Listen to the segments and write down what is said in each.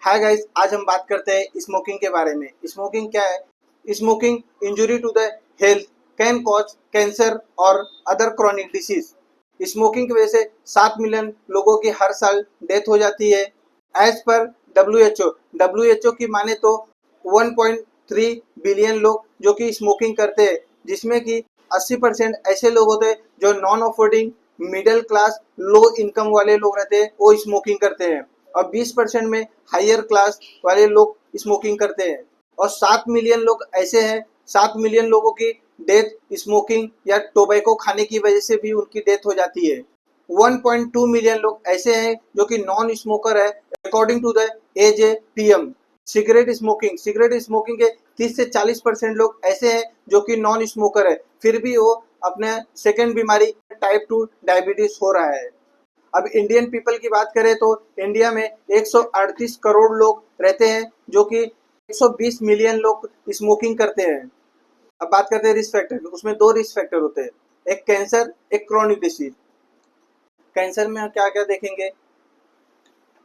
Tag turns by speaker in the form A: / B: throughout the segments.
A: Hi guys, आज हम बात करते हैं स्मोकिंग के बारे में। स्मोकिंग क्या है? Smoking injury to the health can cause cancer और अदर क्रॉनिक डिसीज। स्मोकिंग की वजह से 7 मिलियन लोगों की हर साल डेथ हो जाती है। एज पर डब्ल्यूएचओ की माने तो 1.3 बिलियन लोग जो कि स्मोकिंग करते हैं, जिसमें कि 80% ऐसे लोग होते हैं जो non affording middle class low income वाले लोग रहते हैं, वो स्मोकिंग करते हैं। और 20% में हायर क्लास वाले लोग स्मोकिंग करते हैं। और 7 मिलियन लोग ऐसे हैं, 7 मिलियन लोगों की डेथ स्मोकिंग या टोबैको खाने की वजह से भी उनकी डेथ हो जाती है। 1.2 मिलियन लोग ऐसे हैं जो कि नॉन स्मोकर है according to the AJPM। Cigarette smoking के 30 से 40% लोग ऐसे हैं जो कि नॉन स्मोकर है, फिर भी वो अपने सेकेंड बीमारी टाइप 2 डायबिटीज हो रहा है। अब इंडियन पीपल की बात करें तो इंडिया में 138 करोड़ लोग रहते हैं, जो कि 120 मिलियन लोग स्मोकिंग करते हैं। अब बात करते हैं रिस्क फैक्टर की। उसमें 2 रिस्क फैक्टर होते हैं, एक कैंसर, एक क्रॉनिक डिसीज। कैंसर में हम क्या क्या देखेंगे?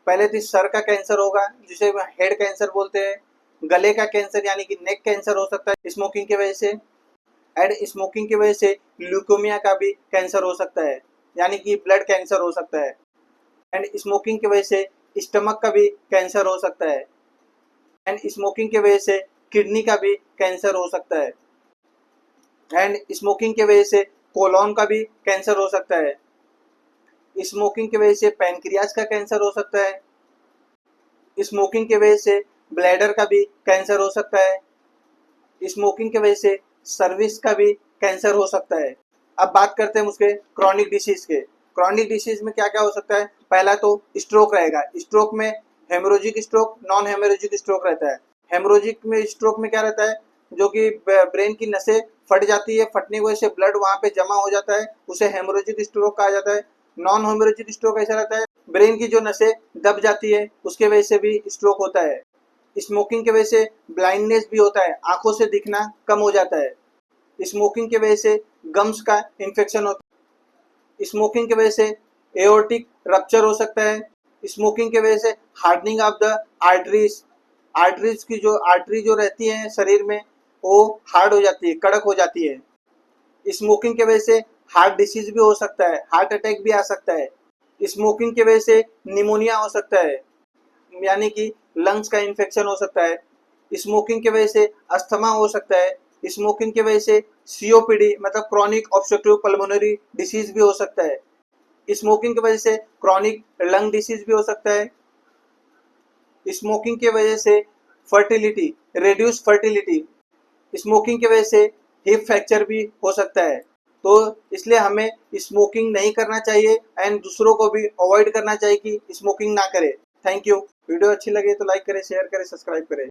A: पहले तो सर का कैंसर होगा, जिसे हेड कैंसर बोलते हैं। गले का कैंसर यानी कि नेक कैंसर हो सकता है स्मोकिंग की वजह से। एंड स्मोकिंग की वजह से ल्यूकेमिया का भी कैंसर हो सकता है, यानी कि ब्लड कैंसर हो सकता है। एंड स्मोकिंग की वजह से स्टमक का भी कैंसर हो सकता है। एंड स्मोकिंग की वजह से किडनी का भी कैंसर हो सकता है। एंड स्मोकिंग की वजह से कोलोन का भी कैंसर हो सकता है। स्मोकिंग की वजह से पैनक्रियाज का कैंसर हो सकता है। स्मोकिंग की वजह से ब्लैडर का भी कैंसर हो सकता है। स्मोकिंग की वजह से सर्विस का भी कैंसर हो सकता है। अब बात करते हैं उसके क्रॉनिक डिसीज के। क्रॉनिक डिसीज में क्या क्या हो सकता है? पहला तो स्ट्रोक रहेगा। स्ट्रोक में haemorrhagic stroke, non haemorrhagic stroke रहता है। हेमोरेजिक में स्ट्रोक में क्या रहता है, जो कि ब्रेन की नसें फट जाती है, फटने की वजह से ब्लड वहां पे जमा हो जाता है, उसे हेमोरेजिक स्ट्रोक कहा जाता है। नॉन हेमोरेजिक स्ट्रोक ऐसा रहता है, ब्रेन की जो नसें दब जाती है, उसके वजह से भी स्ट्रोक होता है। स्मोकिंग की वजह से ब्लाइंडनेस भी होता है, आंखों से दिखना कम हो जाता है। स्मोकिंग की वजह से गम्स का इन्फेक्शन होता है। स्मोकिंग की वजह से एओर्टिक रप्चर हो सकता है। स्मोकिंग की वजह से hardening of the arteries, arteries की जो आर्टरी जो रहती है शरीर में, वो हार्ड हो जाती है, कड़क हो जाती है। स्मोकिंग की वजह से हार्ट डिसीज भी हो सकता है, हार्ट अटैक भी आ सकता है। स्मोकिंग की वजह से निमोनिया हो सकता है, यानी कि लंग्स का इन्फेक्शन हो सकता है। स्मोकिंग की वजह से अस्थमा हो सकता है। स्मोकिंग की वजह से सीओपीडी मतलब क्रॉनिक ऑब्स्ट्रक्टिव पल्मोनरी डिसीज भी हो सकता है। स्मोकिंग की वजह से क्रॉनिक लंग डिसीज भी हो सकता है। स्मोकिंग की वजह से फर्टिलिटी, रेड्यूस फर्टिलिटी। स्मोकिंग की वजह से हिप फ्रैक्चर भी हो सकता है। तो इसलिए हमें स्मोकिंग नहीं करना चाहिए एंड दूसरों को भी अवॉइड करना चाहिए कि स्मोकिंग ना करें। Thank you. वीडियो अच्छी लगे तो लाइक करें, शेयर करें, सब्सक्राइब करें।